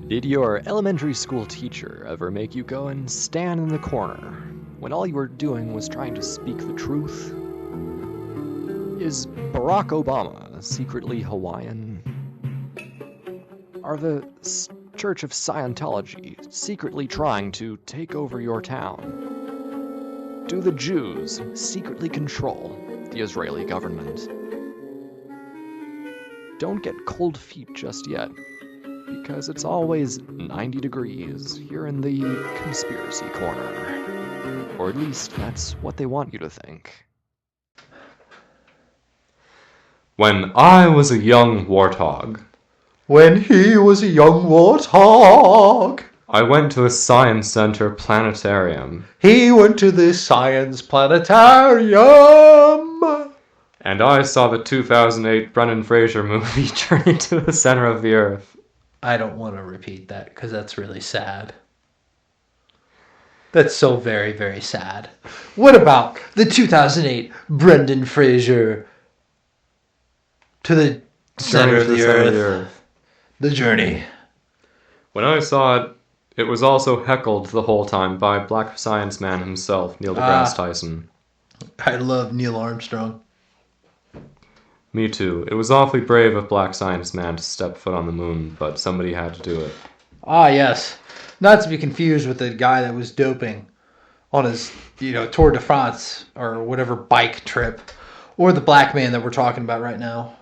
Did your elementary school teacher ever make you go and stand in the corner when all you were doing was trying to speak the truth? Is Barack Obama secretly Hawaiian? Are the Church of Scientology secretly trying to take over your town? Do the Jews secretly control the Israeli government? Don't get cold feet just yet, because it's always 90 degrees here in the conspiracy corner. Or at least that's what they want you to think. When I was a young warthog. When he was a young warthog. I went to a science center planetarium. He went to the science planetarium. And I saw the 2008 Brendan Fraser movie, Journey to the Center of the Earth. I don't want to repeat that because that's really sad. That's so very, very sad. What about the 2008 Brendan Fraser to the center of the earth? The Journey. When I saw it, it was also heckled the whole time by Black Science Man himself, Neil deGrasse Tyson. I love Neil Armstrong. Me too. It was awfully brave of Black Science Man to step foot on the moon, but somebody had to do it. Ah, yes. Not to be confused with the guy that was doping on his, Tour de France or whatever bike trip, or the black man that we're talking about right now,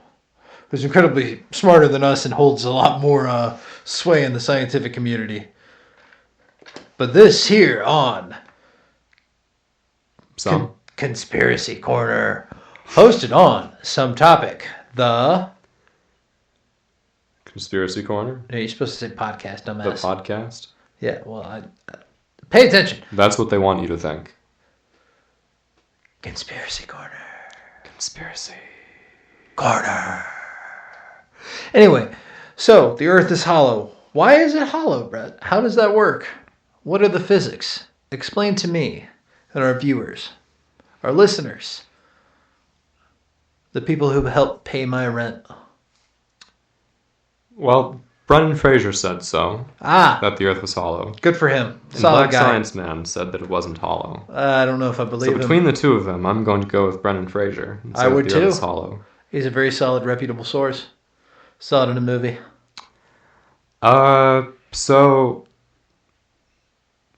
who's incredibly smarter than us and holds a lot more sway in the scientific community. But this here on Conspiracy Corner, hosted on some topic, the Conspiracy Corner? No, you're supposed to say podcast, dumbass. The podcast? Yeah, well, pay attention. That's what they want you to think. Conspiracy Corner. Conspiracy Corner. Anyway, so the Earth is hollow. Why is it hollow, Brett? How does that work? What are the physics? Explain to me and our viewers, our listeners, the people who help pay my rent. Well, Brendan Fraser said so. That the Earth was hollow. Good for him. And Black Science Man said that it wasn't hollow. I don't know if I believe him. So between the two of them, I'm going to go with Brendan Fraser. I would too. The Earth is hollow. He's a very solid, reputable source. Saw it in a movie. So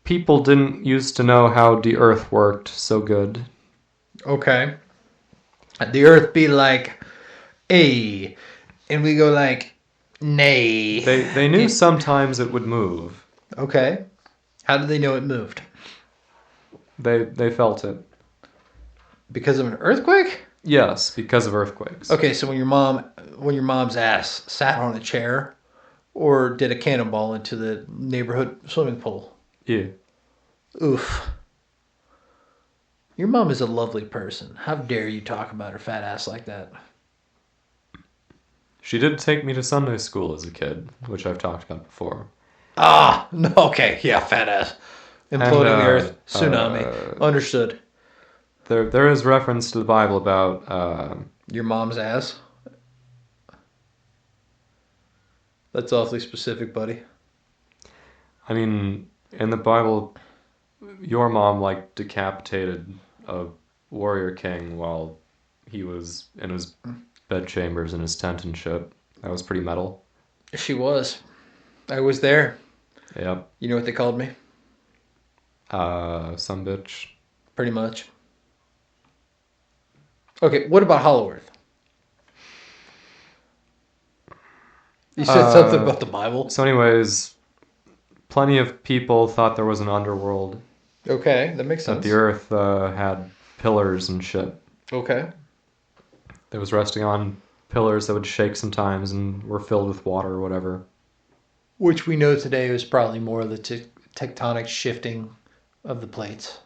people didn't used to know how the Earth worked so good. Okay. The Earth be like, "Ay," and we go like, "Nay." They knew sometimes it would move. Okay. How did they know it moved? They felt it. Because of an earthquake? Yes, because of earthquakes. Okay, so when your mom's ass sat on a chair, or did a cannonball into the neighborhood swimming pool? Yeah. Oof. Your mom is a lovely person. How dare you talk about her fat ass like that? She did take me to Sunday school as a kid, which I've talked about before. No, okay, yeah, fat ass. Imploding the earth, tsunami. Understood. There is reference to the Bible about... your mom's ass? That's awfully specific, buddy. I mean, in the Bible, your mom, decapitated a warrior king while he was in his bedchambers in his tent and shit. That was pretty metal. She was. I was there. Yep. You know what they called me? Some bitch. Pretty much. Okay, what about Hollow Earth? You said something about the Bible. So anyways, plenty of people thought there was an underworld. Okay, that makes sense. That the Earth had pillars and shit. Okay. That was resting on pillars that would shake sometimes and were filled with water or whatever. Which we know today is probably more of the tectonic shifting of the plates.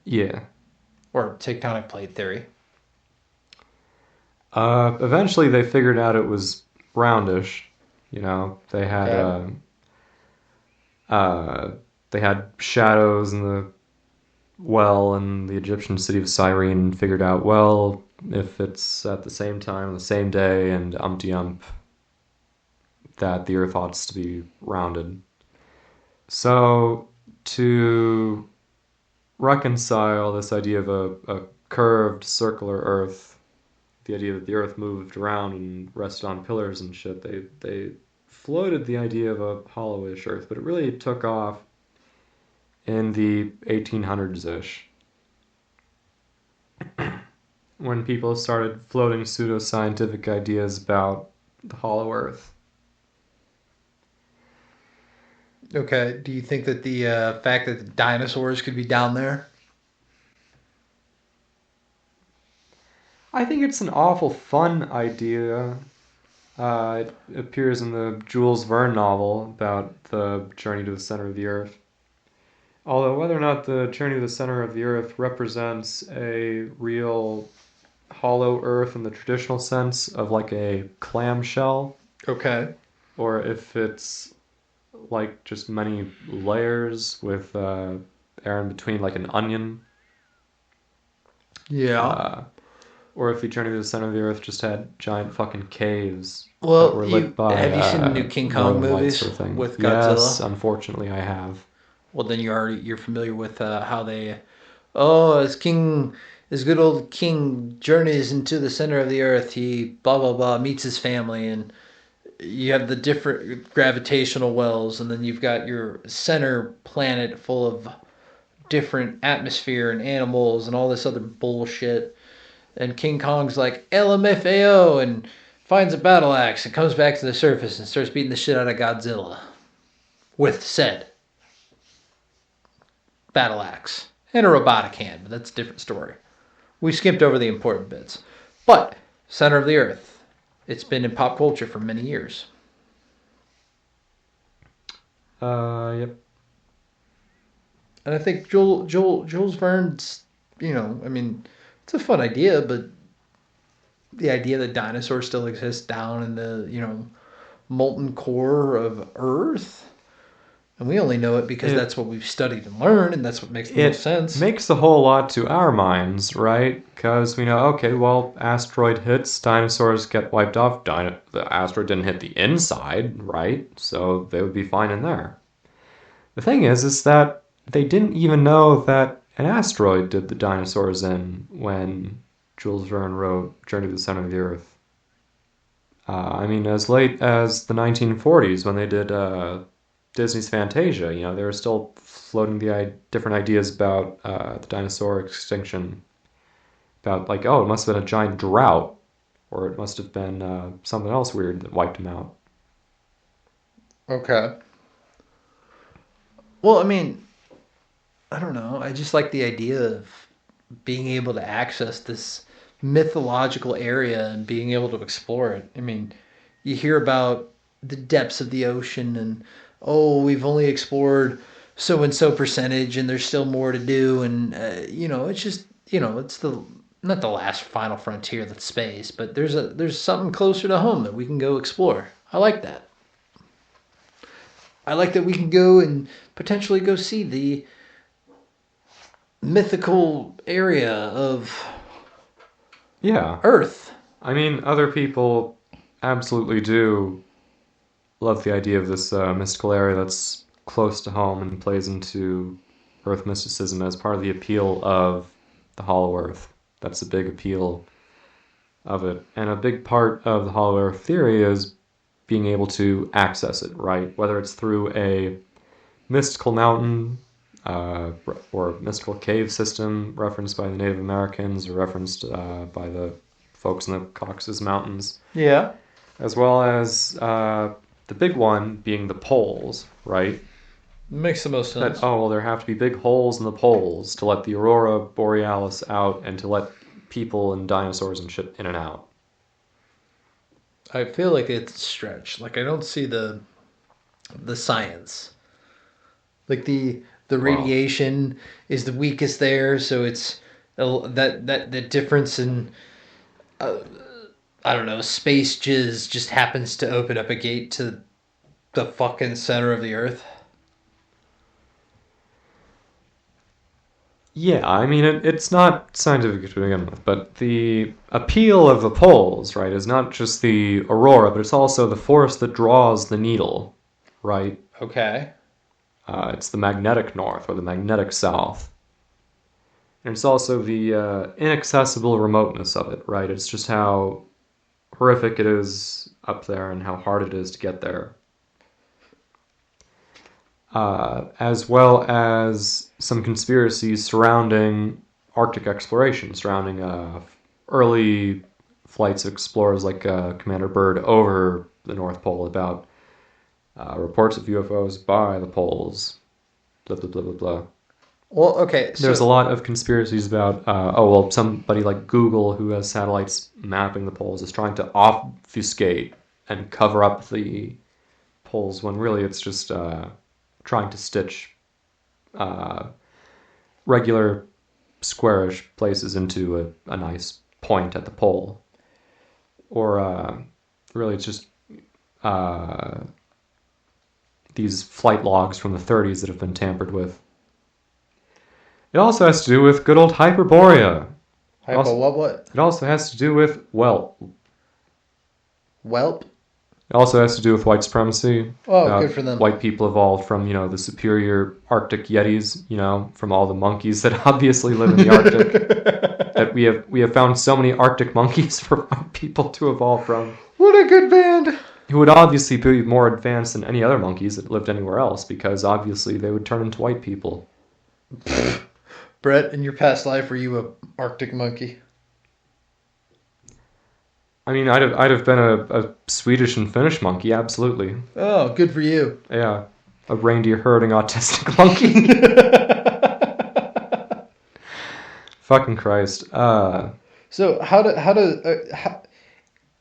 Yeah. Or tectonic plate theory. Eventually they figured out it was roundish. They had they had shadows in the well in the Egyptian city of Cyrene, figured out, well, if it's at the same time, the same day, and umpty-ump, that the Earth ought to be rounded. So, to reconcile this idea of a curved circular Earth, the idea that the Earth moved around and rested on pillars and shit, they floated the idea of a hollowish Earth, but it really took off in the 1800s-ish, when people started floating pseudo-scientific ideas about the hollow Earth. Okay, do you think that the fact that the dinosaurs could be down there? I think it's an awful fun idea. It appears in the Jules Verne novel about the journey to the center of the Earth. Although whether or not the journey to the center of the Earth represents a real hollow Earth in the traditional sense of like a clamshell, Okay. or if it's like just many layers with air in between, like an onion, Yeah. or if the journey to the center of the Earth just had giant fucking caves that Well, were lit by have you seen the new King Kong northern lights movies sort of thing. with Godzilla? Yes, unfortunately, I have. Well, then you're familiar with how they, oh, as good old King journeys into the center of the earth, he blah blah blah meets his family, and you have the different gravitational wells, and then you've got your center planet full of different atmosphere and animals and all this other bullshit. And King Kong's like LMFAO and finds a battle axe and comes back to the surface and starts beating the shit out of Godzilla with said battle axe and a robotic hand, but that's a different story. We skipped over the important bits. But center of the earth, it's been in pop culture for many years. Yep. And I think Jules Verne's, I mean, it's a fun idea, but the idea that dinosaurs still exist down in the, molten core of Earth, and we only know it because that's what we've studied and learned, and that's what makes the most sense. It makes a whole lot to our minds, right? Because we know, okay, well, asteroid hits, dinosaurs get wiped off. The asteroid didn't hit the inside, right? So they would be fine in there. The thing is that they didn't even know that an asteroid did the dinosaurs in when Jules Verne wrote Journey to the Center of the Earth. As late as the 1940s when they did Disney's Fantasia, they were still floating the different ideas about the dinosaur extinction. About like, oh, it must have been a giant drought, or it must have been something else weird that wiped them out. Okay. Well, I don't know. I just like the idea of being able to access this mythological area and being able to explore it. You hear about the depths of the ocean and, oh, we've only explored so-and-so percentage and there's still more to do. And, it's just, it's not the last final frontier that's space, but there's something closer to home that we can go explore. I like that. I like that we can go and potentially go see the mythical area of Earth. Other people absolutely do love the idea of this mystical area that's close to home and plays into Earth mysticism as part of the appeal of the Hollow Earth. That's a big appeal of it. And a big part of the Hollow Earth theory is being able to access it, right? Whether it's through a mystical mountain or mystical cave system referenced by the Native Americans or referenced by the folks in the Caucasus Mountains. Yeah. As well as the big one being the poles, right? Makes the most sense. There have to be big holes in the poles to let the aurora borealis out and to let people and dinosaurs and shit in and out. I feel like it's a stretch. Like, I don't see the science. Like, the radiation is the weakest there, so it's that difference in I don't know, space jizz just happens to open up a gate to the fucking center of the earth. Yeah, I mean, it's not scientific to begin with, but the appeal of the poles, right, is not just the aurora, but it's also the force that draws the needle, right? Okay. It's the magnetic north or the magnetic south. And it's also the inaccessible remoteness of it, right? It's just how horrific it is up there and how hard it is to get there. As well as some conspiracies surrounding Arctic exploration, surrounding early flights of explorers like Commander Byrd over the North Pole about reports of UFOs by the poles, blah, blah, blah, blah, blah. Well, okay. There's a lot of conspiracies about, somebody like Google who has satellites mapping the poles is trying to obfuscate and cover up the poles when really it's just trying to stitch regular squarish places into a nice point at the pole. Or really it's just these flight logs from the 30s that have been tampered with. It also has to do with good old Hyperborea. What? It also has to do with, Welp? it also has to do with white supremacy. Oh, good for them. White people evolved from, the superior Arctic Yetis, from all the monkeys that obviously live in the Arctic. That we have found so many Arctic monkeys for white people to evolve from. What a good band! Who would obviously be more advanced than any other monkeys that lived anywhere else, because obviously they would turn into white people. Brett, in your past life, were you a Arctic monkey? I mean, I'd have been a Swedish and Finnish monkey, absolutely. Oh, good for you. Yeah, a reindeer herding autistic monkey. Fucking Christ. So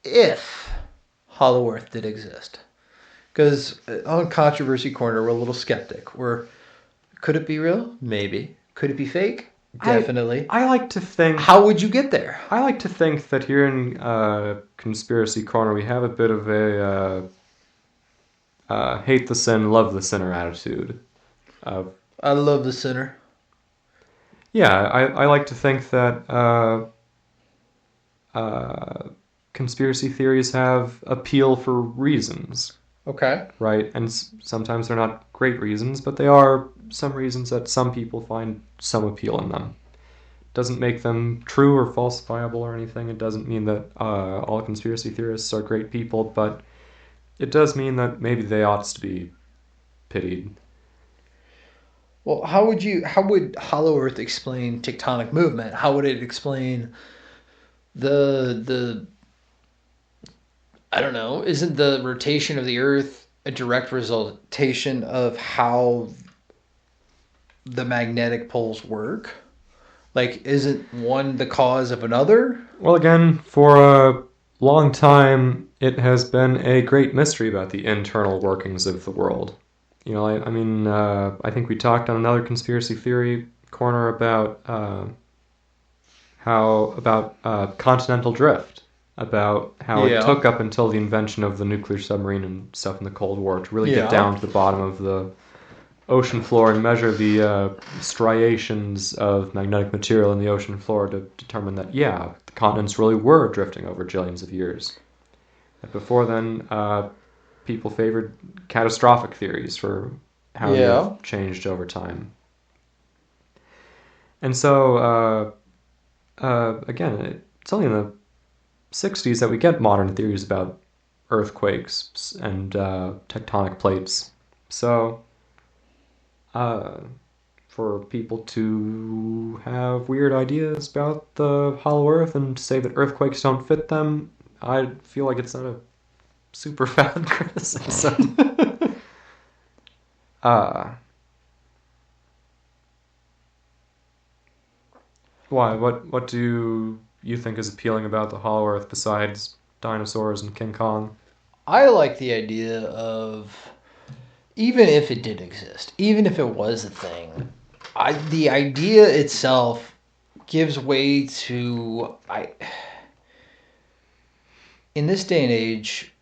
if Hollow Earth did exist, because on Controversy Corner we're a little skeptic. Could it be real? Maybe. Could it be fake? Definitely. I like to think... How would you get there? I like to think that here in Conspiracy Corner we have a bit of a hate the sin, love the sinner attitude. I love the sinner. Yeah, I like to think that conspiracy theories have appeal for reasons. Okay. Right? And sometimes they're not great reasons, but they are some reasons that some people find some appeal in them. Doesn't make them true or falsifiable or anything. It doesn't mean that all conspiracy theorists are great people, but it does mean that maybe they ought to be pitied. Well, how would Hollow Earth explain tectonic movement? How would it explain the I don't know, isn't the rotation of the Earth a direct resultation of how the magnetic poles work? Like, isn't one the cause of another? Well, again, for a long time, it has been a great mystery about the internal workings of the world. I think we talked on another conspiracy theory corner about continental drift, about how it took up until the invention of the nuclear submarine and stuff in the Cold War to really get down to the bottom of the ocean floor and measure the striations of magnetic material in the ocean floor to determine that, the continents really were drifting over jillions of years. And before then, people favored catastrophic theories for how they have changed over time. And so, again, it's only in the 60s that we get modern theories about earthquakes and tectonic plates. So, for people to have weird ideas about the hollow earth and to say that earthquakes don't fit them, I feel like it's not a super valid criticism. Why? What do you think is appealing about the hollow earth besides dinosaurs and King Kong? I like the idea of, even if it did exist, even if it was a thing, the idea itself gives way to... In this day and age,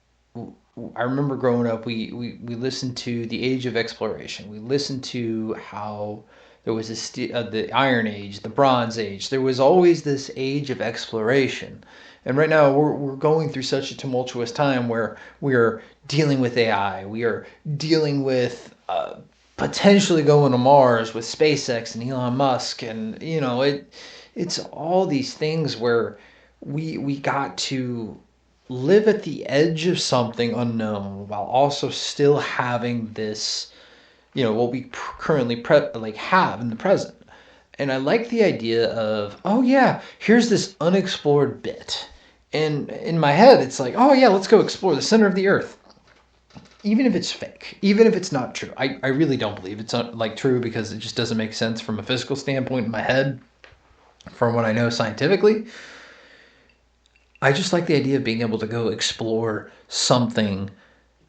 I remember growing up, we listened to The Age of Exploration. We listened to how There was the Iron Age, the Bronze Age. There was always this age of exploration. And right now we're going through such a tumultuous time where we are dealing with AI. We are dealing with potentially going to Mars with SpaceX and Elon Musk. And, you know, it's all these things where we got to live at the edge of something unknown while also still having this, you know, what we currently have in the present. And I like the idea of, oh yeah, here's this unexplored bit. And in my head, it's like, oh yeah, let's go explore the center of the earth. Even if it's fake, even if it's not true. I really don't believe it's not, true, because it just doesn't make sense from a physical standpoint in my head, from what I know scientifically. I just like the idea of being able to go explore something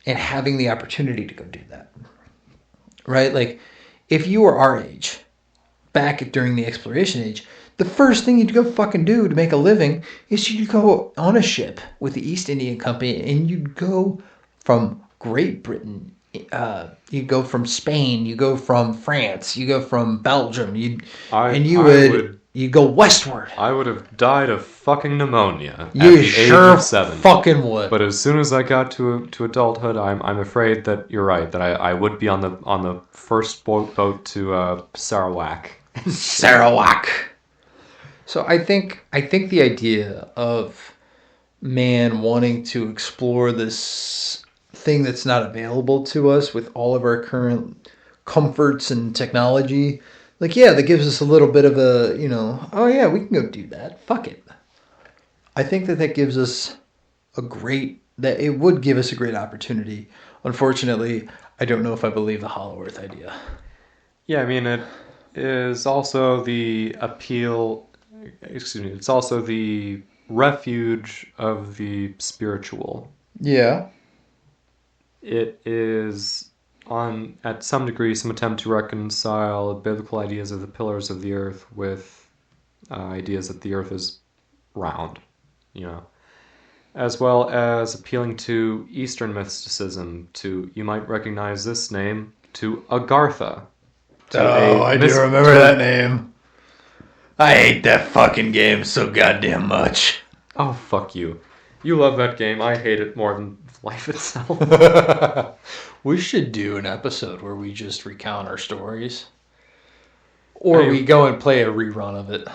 and having the opportunity to go do that. Right? Like, if you were our age, back during the exploration age, the first thing you'd go fucking do to make a living is you'd go on a ship with the East India Company and you'd go from Great Britain, you go from Spain, you go from France, you go from Belgium, you go westward. I would have died of fucking pneumonia at You the sure age of 7. fucking would. But as soon as I got to adulthood, I'm afraid that you're right, that I would be on the first boat to Sarawak. Sarawak. So I think the idea of man wanting to explore this thing that's not available to us with all of our current comforts and technology, that gives us a little bit of a, oh yeah, we can go do that. Fuck it. I think that gives us it would give us a great opportunity. Unfortunately, I don't know if I believe the Hollow Earth idea. Yeah, I mean, it is also the it's also the refuge of the spiritual. Yeah. It is, at some degree, some attempt to reconcile biblical ideas of the pillars of the earth with ideas that the earth is round, as well as appealing to Eastern mysticism, you might recognize this name, to Agartha. I do remember that name. I hate that fucking game so goddamn much. Oh, fuck you. You love that game. I hate it more than life itself. We should do an episode where we just recount our stories. Or we go and play a rerun of it.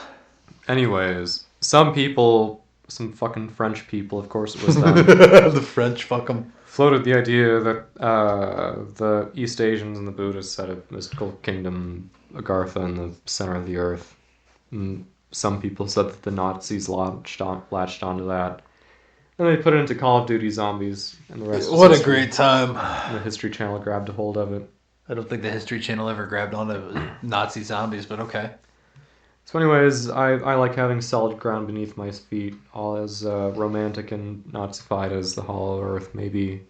Anyways, some fucking French people, of course it was them. The French, fuck them. Floated the idea that the East Asians and the Buddhists had a mystical kingdom, Agartha, in the center of the earth. And some people said that the Nazis latched onto that. And they put it into Call of Duty Zombies, and the rest. What a great time! The History Channel grabbed a hold of it. I don't think the History Channel ever grabbed onto Nazi zombies, but okay. So, anyways, I like having solid ground beneath my feet, all as romantic and Nazified as the Hollow Earth may be.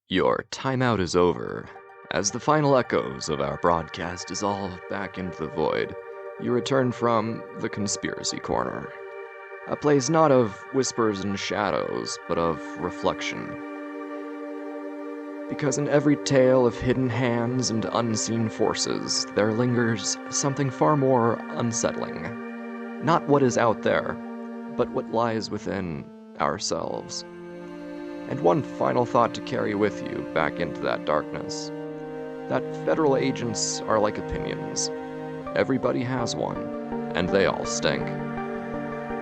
Your timeout is over. As the final echoes of our broadcast dissolve back into the void, you return from the Conspiracy Corner. A place not of whispers and shadows, but of reflection. Because in every tale of hidden hands and unseen forces, there lingers something far more unsettling. Not what is out there, but what lies within ourselves. And one final thought to carry with you back into that darkness. That federal agents are like opinions. Everybody has one, and they all stink.